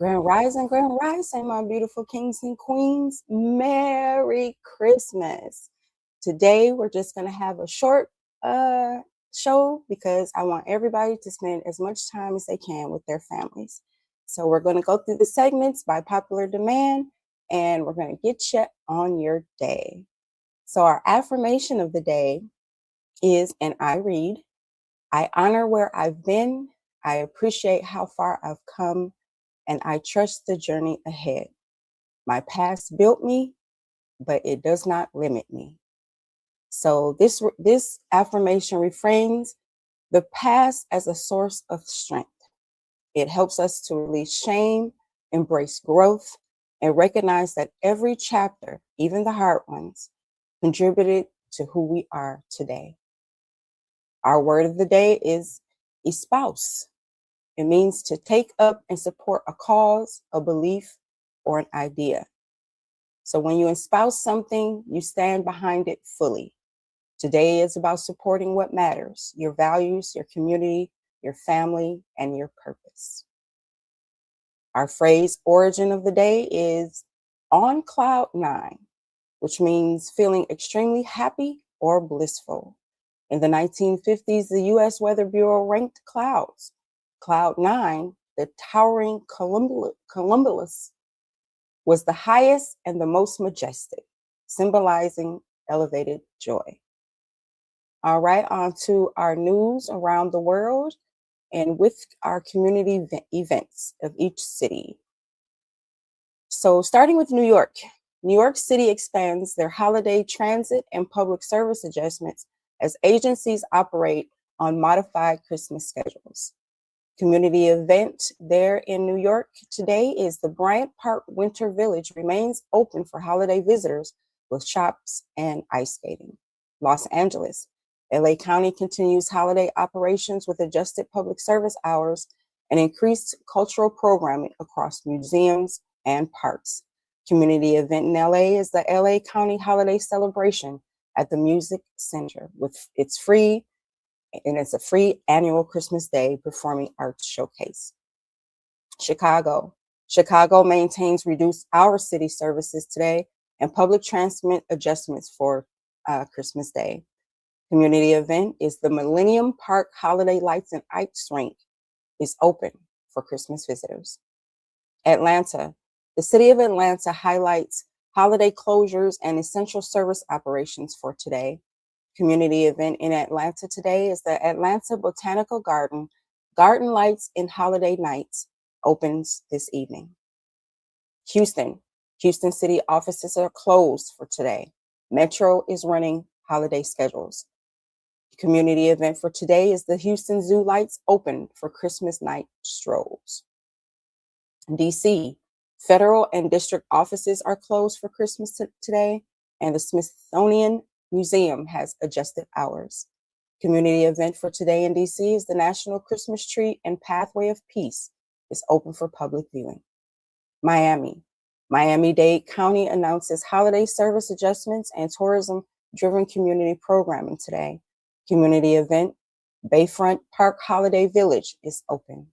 Grand rising, my beautiful kings and queens. Merry Christmas. Today, we're just going to have a short show because I want everybody to spend as much time as they can with their families. So, we're going to go through the segments by popular demand and we're going to get you on your day. So, our affirmation of the day is, and I read, I honor where I've been, I appreciate how far I've come, and I trust the journey ahead. My past built me, but it does not limit me. So this affirmation reframes the past as a source of strength. It helps us to release shame, embrace growth, and recognize that every chapter, even the hard ones, contributed to who we are today. Our word of the day is espouse. It means to take up and support a cause, a belief, or an idea. So when you espouse something, you stand behind it fully. Today is about supporting what matters, your values, your community, your family, and your purpose. Our phrase origin of the day is on cloud nine, which means feeling extremely happy or blissful. In the 1950s, the U.S. Weather Bureau ranked clouds. Cloud 9, the towering cumulus, was the highest and the most majestic, symbolizing elevated joy. All right, on to our news around the world and with our community events of each city. So starting with New York City expands their holiday transit and public service adjustments as agencies operate on modified Christmas schedules. Community event there in New York today is the Bryant Park Winter Village remains open for holiday visitors with shops and ice skating. Los Angeles, LA County continues holiday operations with adjusted public service hours and increased cultural programming across museums and parks. Community event in LA is the LA County Holiday Celebration at the Music Center it's a free annual Christmas Day performing arts showcase. Chicago maintains reduced hour city services today and public transit adjustments for Christmas Day. Community event is the Millennium Park Holiday Lights and Ice Rink is open for Christmas visitors. Atlanta, the city of Atlanta highlights holiday closures and essential service operations for today. Community event in Atlanta today is the Atlanta Botanical Garden Lights and Holiday Nights opens this evening. Houston city offices are closed for today. Metro is running holiday schedules. The community event for today is the Houston Zoo Lights open for Christmas night strolls. DC, federal and district offices are closed for Christmas today, and the Smithsonian Museum has adjusted hours. Community event for today in DC is the National Christmas Tree and Pathway of Peace is open for public viewing. Miami-Dade County announces holiday service adjustments and tourism-driven community programming today. Community event, Bayfront Park Holiday Village is open.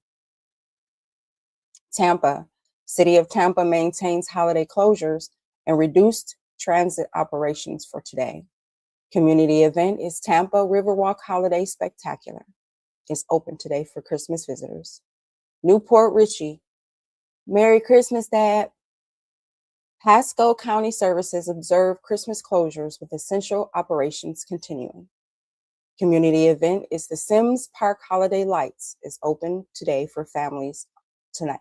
Tampa, City of Tampa maintains holiday closures and reduced transit operations for today. Community event is Tampa Riverwalk Holiday Spectacular. It's open today for Christmas visitors. Newport Richey, Merry Christmas, Dad. Pasco County Services observe Christmas closures with essential operations continuing. Community event is the Sims Park Holiday Lights is open today for families tonight.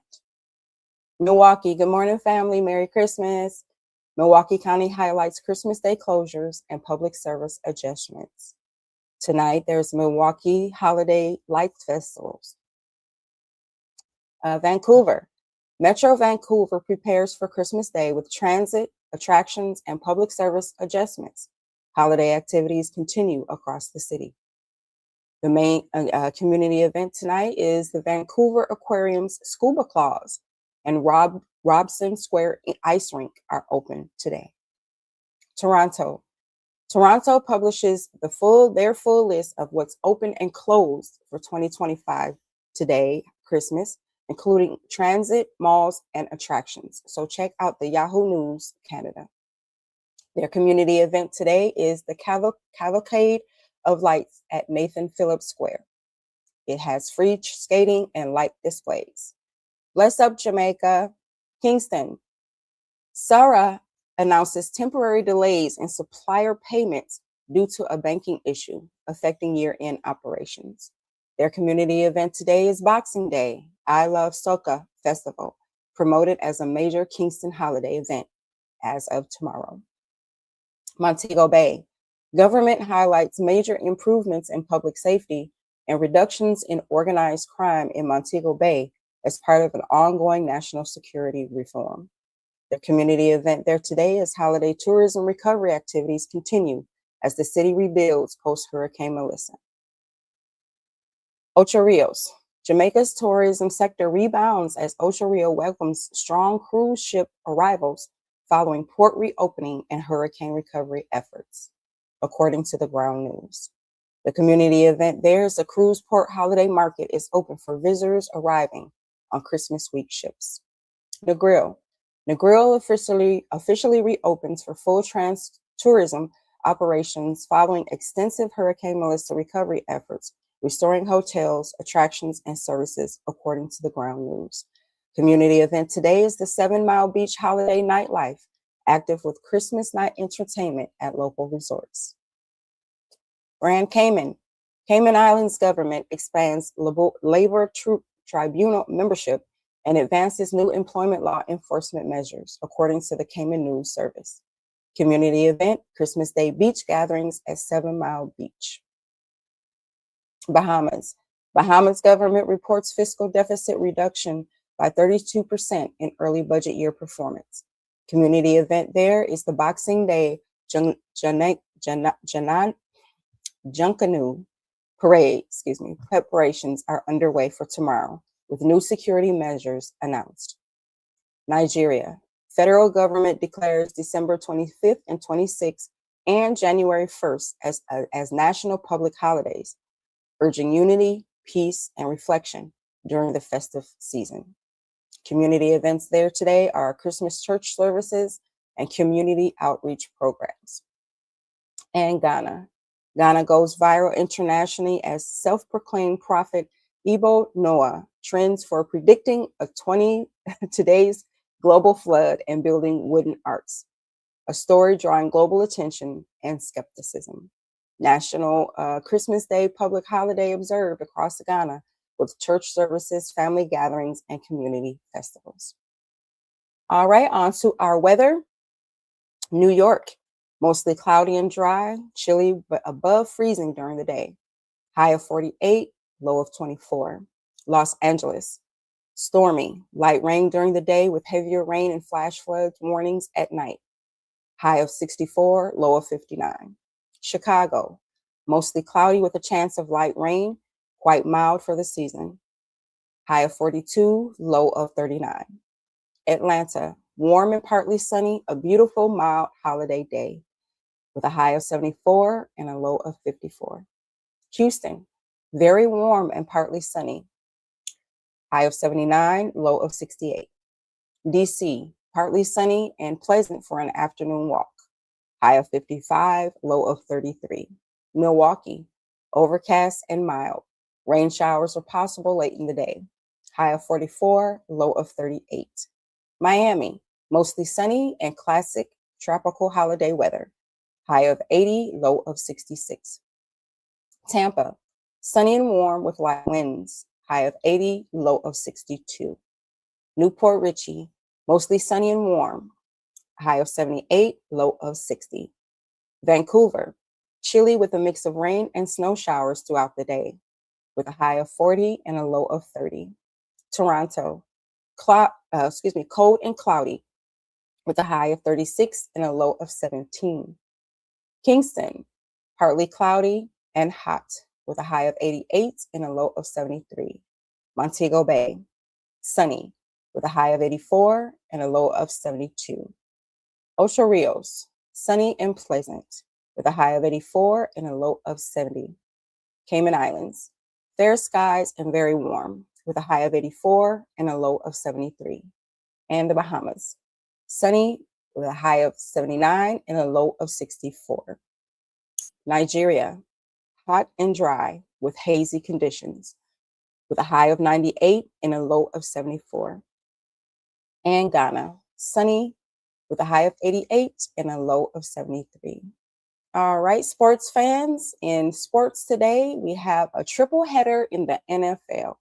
Milwaukee, good morning, family. Merry Christmas. Milwaukee County highlights Christmas Day closures and public service adjustments. Tonight, there's Milwaukee Holiday Lights Festivals. Vancouver. Metro Vancouver prepares for Christmas Day with transit, attractions, and public service adjustments. Holiday activities continue across the city. The main community event tonight is the Vancouver Aquarium's Scuba Claws and Robson Square Ice Rink are open today. Toronto publishes their full list of what's open and closed for 2025 today, Christmas, including transit, malls, and attractions. So check out the Yahoo News Canada. Their community event today is the Cavalcade of Lights at Nathan Phillips Square. It has free skating and light displays. Bless up, Jamaica. Kingston. Sarah announces temporary delays in supplier payments due to a banking issue affecting year-end operations. Their community event today is Boxing Day, I Love Soca Festival, promoted as a major Kingston holiday event as of tomorrow. Montego Bay. Government highlights major improvements in public safety and reductions in organized crime in Montego Bay as part of an ongoing national security reform. The community event there today is holiday tourism recovery activities continue as the city rebuilds post-Hurricane Melissa. Ocho Rios. Jamaica's tourism sector rebounds as Ocho Rio welcomes strong cruise ship arrivals following port reopening and hurricane recovery efforts, according to the Ground News. The community event there is the cruise port holiday market is open for visitors arriving on Christmas week ships. Negril. Negril officially reopens for full tourism operations following extensive Hurricane Melissa recovery efforts, restoring hotels, attractions, and services, according to the Ground News. Community event today is the 7 Mile Beach Holiday Nightlife, active with Christmas night entertainment at local resorts. Grand Cayman. Cayman Islands government expands labor tribunal membership and advances new employment law enforcement measures, according to the Cayman News Service. Community event, Christmas Day beach gatherings at 7 Mile Beach. Bahamas. Bahamas government reports fiscal deficit reduction by 32% in early budget year performance. Community event there is the Boxing Day Junkanoo Parade, preparations are underway for tomorrow, with new security measures announced. Nigeria. Federal government declares December 25th and 26th and January 1st as national public holidays, urging unity, peace, and reflection during the festive season. Community events there today are Christmas church services and community outreach programs. And Ghana. Ghana goes viral internationally as self-proclaimed prophet Igbo Noah trends for predicting today's global flood and building wooden arts, a story drawing global attention and skepticism. National Christmas Day public holiday observed across Ghana with church services, family gatherings, and community festivals. All right, on to our weather. New York, mostly cloudy and dry, chilly but above freezing during the day. High of 48, low of 24. Los Angeles, stormy, light rain during the day with heavier rain and flash flood warnings at night. High of 64, low of 59. Chicago, mostly cloudy with a chance of light rain, quite mild for the season. High of 42, low of 39. Atlanta, warm and partly sunny, a beautiful mild holiday day with a high of 74 and a low of 54. Houston, very warm and partly sunny, high of 79, low of 68. DC, partly sunny and pleasant for an afternoon walk, high of 55, low of 33. Milwaukee, overcast and mild. Rain showers are possible late in the day, high of 44, low of 38. Miami, mostly sunny and classic tropical holiday weather, high of 80, low of 66. Tampa, sunny and warm with light winds, high of 80, low of 62. Newport Richey, mostly sunny and warm, high of 78, low of 60. Vancouver, chilly with a mix of rain and snow showers throughout the day, with a high of 40 and a low of 30. Toronto, cold and cloudy, with a high of 36 and a low of 17. Kingston, partly cloudy and hot, with a high of 88 and a low of 73. Montego Bay, sunny, with a high of 84 and a low of 72. Ocho Rios, sunny and pleasant, with a high of 84 and a low of 70. Cayman Islands, fair skies and very warm, with a high of 84 and a low of 73. And the Bahamas, sunny with a high of 79 and a low of 64. Nigeria, hot and dry with hazy conditions with a high of 98 and a low of 74. And Ghana, sunny with a high of 88 and a low of 73. All right, sports fans. In sports today, we have a triple header in the NFL.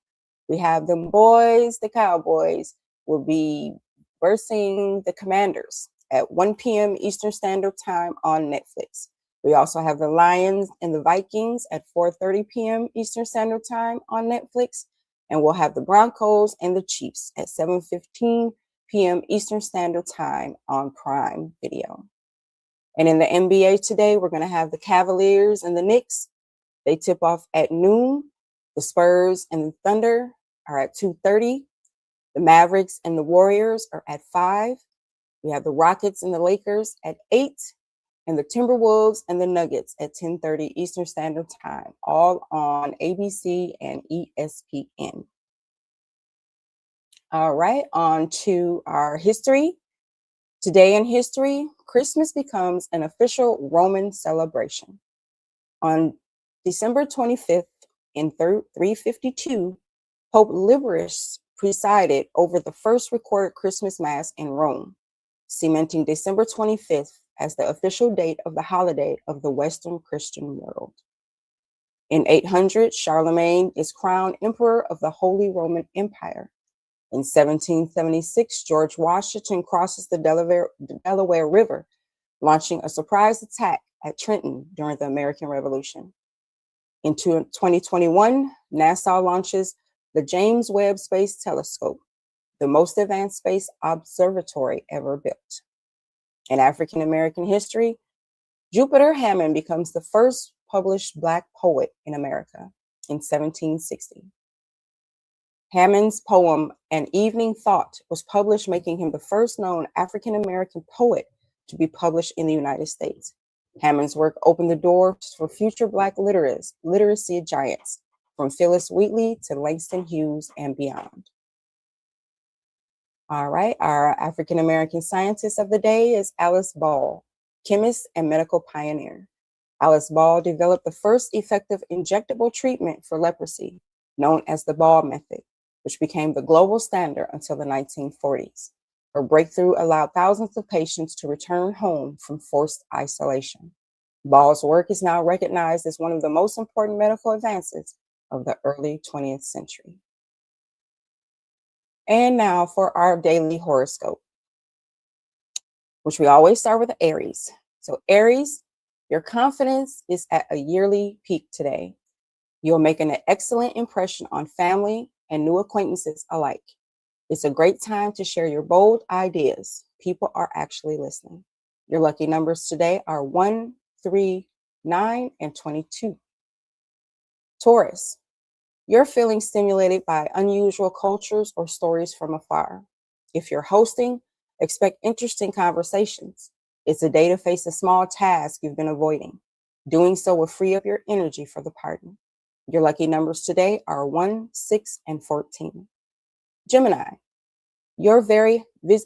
We have them boys, the Cowboys, will be versing the Commanders at 1 p.m. Eastern Standard Time on Netflix. We also have the Lions and the Vikings at 4:30 p.m. Eastern Standard Time on Netflix. And we'll have the Broncos and the Chiefs at 7:15 p.m. Eastern Standard Time on Prime Video. And in the NBA today, we're going to have the Cavaliers and the Knicks. They tip off at noon. The Spurs and the Thunder are at 2:30. The Mavericks and the Warriors are at 5. We have the Rockets and the Lakers at 8. And the Timberwolves and the Nuggets at 10:30 Eastern Standard Time, all on ABC and ESPN. All right, on to our history. Today in history, Christmas becomes an official Roman celebration. On December 25th in 352, Pope Liberius presided over the first recorded Christmas Mass in Rome, cementing December 25th as the official date of the holiday of the Western Christian world. In 800, Charlemagne is crowned Emperor of the Holy Roman Empire. In 1776, George Washington crosses the Delaware River, launching a surprise attack at Trenton during the American Revolution. In 2021, NASA launches the James Webb Space Telescope, the most advanced space observatory ever built. In African American history, Jupiter Hammond becomes the first published Black poet in America in 1760. Hammond's poem, An Evening Thought, was published, making him the first known African American poet to be published in the United States. Hammond's work opened the doors for future Black literacy giants, from Phyllis Wheatley to Langston Hughes and beyond. All right, our African American scientist of the day is Alice Ball, chemist and medical pioneer. Alice Ball developed the first effective injectable treatment for leprosy, known as the Ball method, which became the global standard until the 1940s. Her breakthrough allowed thousands of patients to return home from forced isolation. Ball's work is now recognized as one of the most important medical advances of the early 20th century. And now for our daily horoscope, which we always start with Aries. So Aries, your confidence is at a yearly peak today. You'll make an excellent impression on family and new acquaintances alike. It's a great time to share your bold ideas. People are actually listening. Your lucky numbers today are 1, 3, 9, and 22. Taurus, you're feeling stimulated by unusual cultures or stories from afar. If you're hosting, expect interesting conversations. It's a day to face a small task you've been avoiding. Doing so will free up your energy for the party. Your lucky numbers today are 1, 6, and 14. Gemini, you're you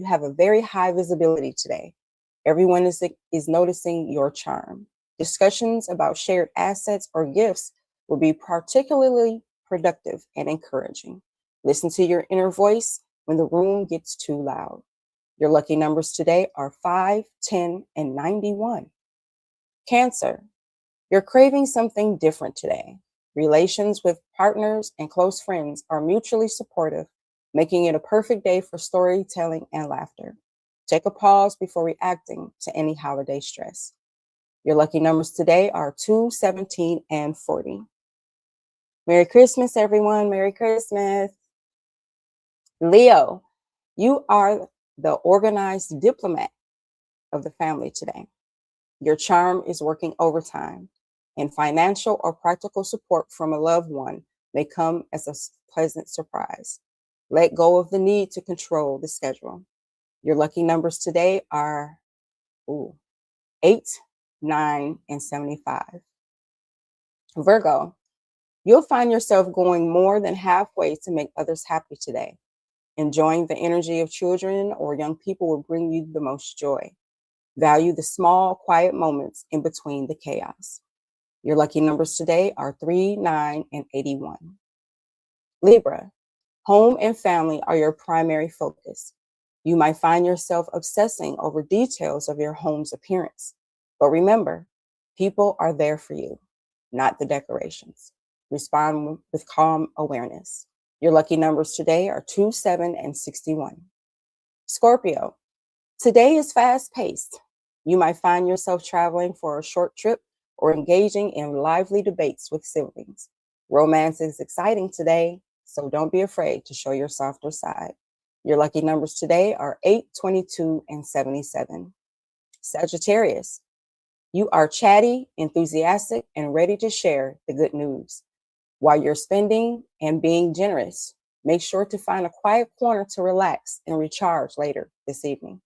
have a very high visibility today. Everyone is noticing your charm. Discussions about shared assets or gifts will be particularly productive and encouraging. Listen to your inner voice when the room gets too loud. Your lucky numbers today are 5, 10, and 91. Cancer, you're craving something different today. Relations with partners and close friends are mutually supportive, making it a perfect day for storytelling and laughter. Take a pause before reacting to any holiday stress. Your lucky numbers today are 2, 17, and 40. Merry Christmas, everyone. Merry Christmas. Leo, you are the organized diplomat of the family today. Your charm is working overtime, and financial or practical support from a loved one may come as a pleasant surprise. Let go of the need to control the schedule. Your lucky numbers today are 8, 9, and 75. Virgo, You'll find yourself going more than halfway to make others happy today. Enjoying the energy of children or young people will bring you the most joy. Value the small, quiet moments in between the chaos. Your lucky numbers today are 3, 9, and 81. Libra, home and family are your primary focus. You might find yourself obsessing over details of your home's appearance. But remember, people are there for you, not the decorations. Respond with calm awareness. Your lucky numbers today are 2, 7, and 61. Scorpio, today is fast paced. You might find yourself traveling for a short trip or engaging in lively debates with siblings. Romance is exciting today, so don't be afraid to show your softer side. Your lucky numbers today are 8, 22, and 77. Sagittarius, you are chatty, enthusiastic, and ready to share the good news. While you're spending and being generous, make sure to find a quiet corner to relax and recharge later this evening.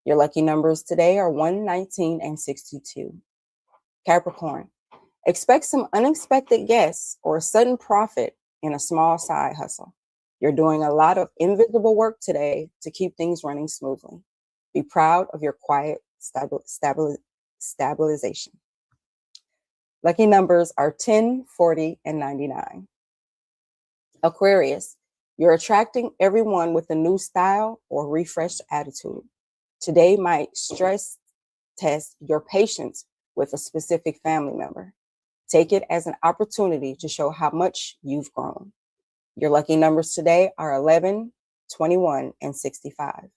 Your lucky numbers today are 1, 19, and 62. Capricorn, expect some unexpected guests or a sudden profit in a small side hustle. You're doing a lot of invisible work today to keep things running smoothly. Be proud of your quiet stabilization. Lucky numbers are 10, 40, and 99. Aquarius, you're attracting everyone with a new style or refreshed attitude. Today might stress test your patience with a specific family member. Take it as an opportunity to show how much you've grown. Your lucky numbers today are 11, 21, and 65.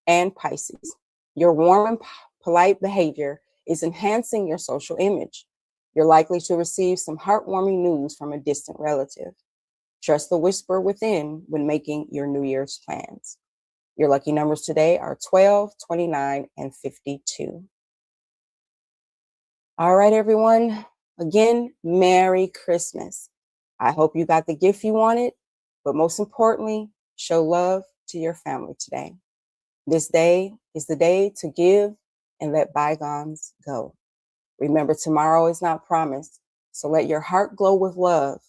And Pisces, your warm and polite behavior is enhancing your social image. You're likely to receive some heartwarming news from a distant relative. Trust the whisper within when making your New Year's plans. Your lucky numbers today are 12, 29, and 52. All right, everyone. Again, Merry Christmas. I hope you got the gift you wanted, but most importantly, show love to your family today. This day is the day to give and let bygones go. Remember, tomorrow is not promised, so let your heart glow with love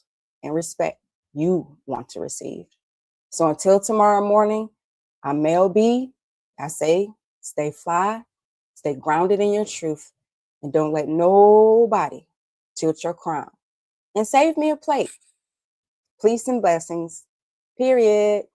and respect you want to receive. So until tomorrow morning, I'm Mell B. I say, stay fly, stay grounded in your truth, and don't let nobody tilt your crown. And save me a plate. Peace and blessings. Period.